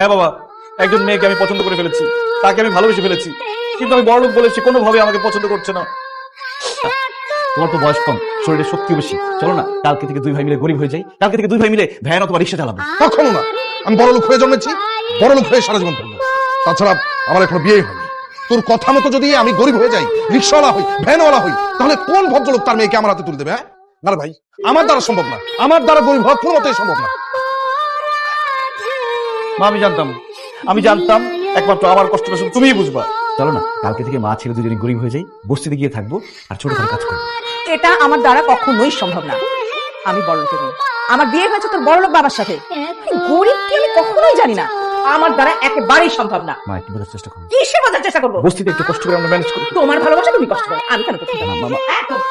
হ্যাঁ বাবা, একজন মেয়েকে আমি পছন্দ করে ফেলেছি, তাকে আমি ভালোবেসে ফেলেছি, কিন্তু আমি বড়লোক বলেছি কোনোভাবে আমাকে পছন্দ করছে না। তোমার তো বয়স কম, শরীরে শক্তি বেশি, চলো না কালকে থেকে দুই ভাই মিলে গরিব হয়ে যাই, কালকে থেকে দুই ভাই মিলে ভ্যান অথবা রিক্সা চালাবো। কখনো না, আমি বড় লোক হয়ে জন্মেছি, বড় লোক হয়ে সারা জীবন থাকবো। তাছাড়া আমার এখনো বিয়ে হয়নি। তোর কথা মতো যদি আমি গরিব হয়ে যাই, রিক্সাওয়ালা হই, ভ্যানওয়ালা হই, তাহলে কোন ভদ্রলোক তার মেয়েকে আমার হাতে তুলে দেবে? হ্যাঁ না ভাই, আমার দ্বারা সম্ভব না, আমার দ্বারা গরিব হওয়া কোনো মতেই সম্ভব না। মা আমি জানতাম একমাত্র আমার কষ্টটা শুধু তুমিই বুঝবা। চলো না কালকে থেকে মা ছেলে দুজনে গরিব হয়ে যাই, বস্তিতে গিয়ে থাকবো আর ছোটখাটো কাজ করবো। এটা আমার দ্বারা কখনোই সম্ভব না। আমি বড় লোকের মেয়ে, আমার বিয়ে হয়েছে তোর বড় লোক বাবার সাথে, গরিবকে আমি কখনোই জানি না। আমার দ্বারা একেবারেই সম্ভব না। মা একটু বোঝার চেষ্টা করো। কিসে বোঝার চেষ্টা করবো? বস্তিতে একটু কষ্ট করে আমরা ম্যানেজ করি। তোমার ভালোবাসা তুমি কষ্ট করো, আমি কেন করতে পারবো? মামা একদম।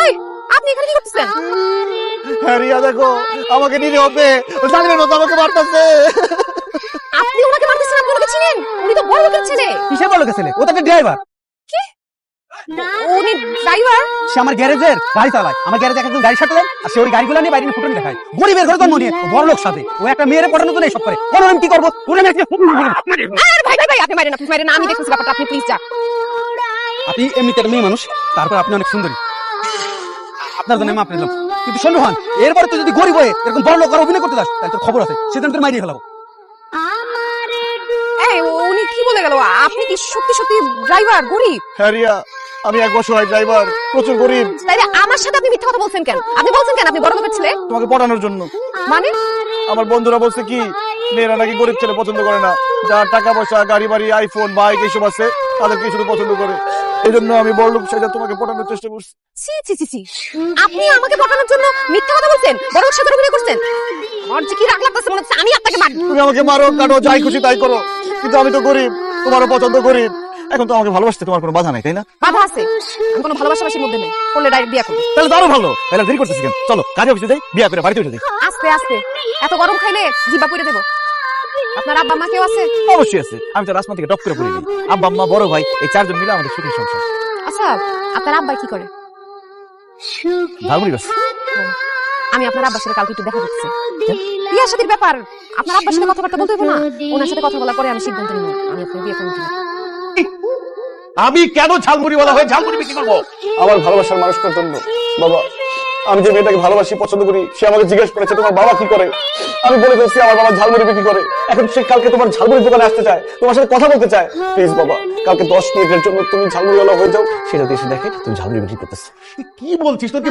এই, আপনি এখানে কি করতেছেন? হ্যাঁ রিয়া, দেখো আমাকে নিয়ে হবে, জানলেন মতো আমাকে মারতেছে। আপনি ওনাকে মারতেছেন? আপনি ওনাকে চিনেন? উনি তো বড় লোকের ছেলে। কিসের বড় লোকের ছেলে? ও তো একটা ড্রাইভার। উনি ড্রাইভার? সে আমার গ্যারেজের গাড়ি চালায়, আমার গ্যারেজে একজন গাড়ি সাথে আর সে ওই গাড়িগুলো নিয়ে বাইরে ফুটনি দেখায়। গরিবের ঘরে জন্ম নিয়ে বড় লোক সাথে ও একটা মেয়ের পটানোর জন্য এইসব করে। কোন আমি কি করবো? আরে ভাই ভাই ভাই, আপনি মারেন না, আপনি মারেন না, আমি দেখতেছি ব্যাপারটা, আপনি প্লিজ যান। আপনি এমনিতে একটা মেয়ে মানুষ, তারপর আপনি অনেক সুন্দরী, আপনার জন্য মাপ নিলাম। কিন্তু সন্দেহান এরপরে তুই যদি গরিব হয়ে এরকম বড় লোক আর অভিনয় করতে যাস, তাহলে তোর খবর আছে, সেদিন তোর মাইরিয়ে ফেলাবো। এই, উনি কি বলে গেল? আপনি কি সত্যি সত্যি ড্রাইভার, গরিব? হ্যাঁ রিয়া, আমি এক অসহায় ড্রাইভার, প্রচুর গরিব। তাইলে আমার সাথে আপনি মিথ্যা কথা বলছেন কেন? আপনি বলছেন কেন আপনি বড় লোকের ছেলে? তোমাকে পটানোর জন্য। মানে? আমার বন্ধুরা বলছে কি মেয়েরা নাকি গরিব ছেলে পছন্দ করে না, যার টাকা পয়সা, গাড়ি বাড়ি, আইফোন, বাইক এইসব আছে তাদেরকে শুধু পছন্দ করে। এই জন্য আমি বড়লোক সেটা তোমাকে পটানোর চেষ্টা করছি। ছি ছি ছি ছি, আপনি আমাকে পটানোর জন্য মিথ্যা কথা বলছেন, বড় লোক সাথে অভিনয় করছেন। আমার যে কি রাগ লাগতেছে, মনে হচ্ছে আমি আপনাকে মারি। তুমি আমাকে মারো, কাটো, যাই খুশি তাই করো, কিন্তু আমি তো গরিব, তোমারও পছন্দ গরিব। এখন তো আমাকে ভালোবাসতে তোমার কোনো বাধা নাই, তাই না? বাধা আছে, আমি কোনো ভালোবাসাবাসির মধ্যে নেই। করলে ডাইরেক্ট বিয়ে করবে। তাহলে তো আরো ভালো। তাহলে দেরি করতেছি কেন? চলো কাজে অফিসে যাই, বিয়ে করে বাড়িতে উঠে যাই। আস্তে আস্তে, এত গরম খাইলে জিব্বা পুড়ে দেবো। আপনার আব্বা মা কেউ আছে? অবশ্যই আছে, আমি তো রাজমা থেকে টপ করে পড়ে গেছি। আব্বা আম্মা বড় ভাই, এই চারজন মিলে আমাদের সুখের সংসার। আচ্ছা, আপনার আব্বা কি করে? ঝালমুড়ি বাস। আমি আপনার আব্বার সাথে কালকে একটু দেখা করতেছি। বিয়ের সাথে ব্যাপার, আপনার আব্বার সাথে কথাবার্তা বলতে হবে না? ওনার সাথে কথা বলার পরে আমি সিদ্ধান্ত নিব আমি আপনার বিয়ে করব কিনা। আমি কেন ঝালমুড়িওয়ালা হয়ে ঝালমুড়ি বিক্রি করবো? আমার ভালোবাসার মানুষটার জন্য। বাবা, আমি যে মেয়েটাকে ভালোবাসি, পছন্দ করি, সে আমাকে জিজ্ঞেস করেছে তোমার বাবা কি করে। আমি বলে দিচ্ছি আমার বাবা ঝালমুড়ি বিক্রি করে। এখন সে কালকে তোমার ঝালমুড়ির দোকানে আসতে চায়, তোমার সাথে কথা বলতে চায়। প্লিজ বাবা, কালকে 10 মিনিটের জন্য তুমি ঝালমুড়িওয়ালা হয়ে যাও, সে যদি এসে দেখে তুমি ঝালমুড়ি বিক্রি করতেছো। কি বলছিস? তোর কি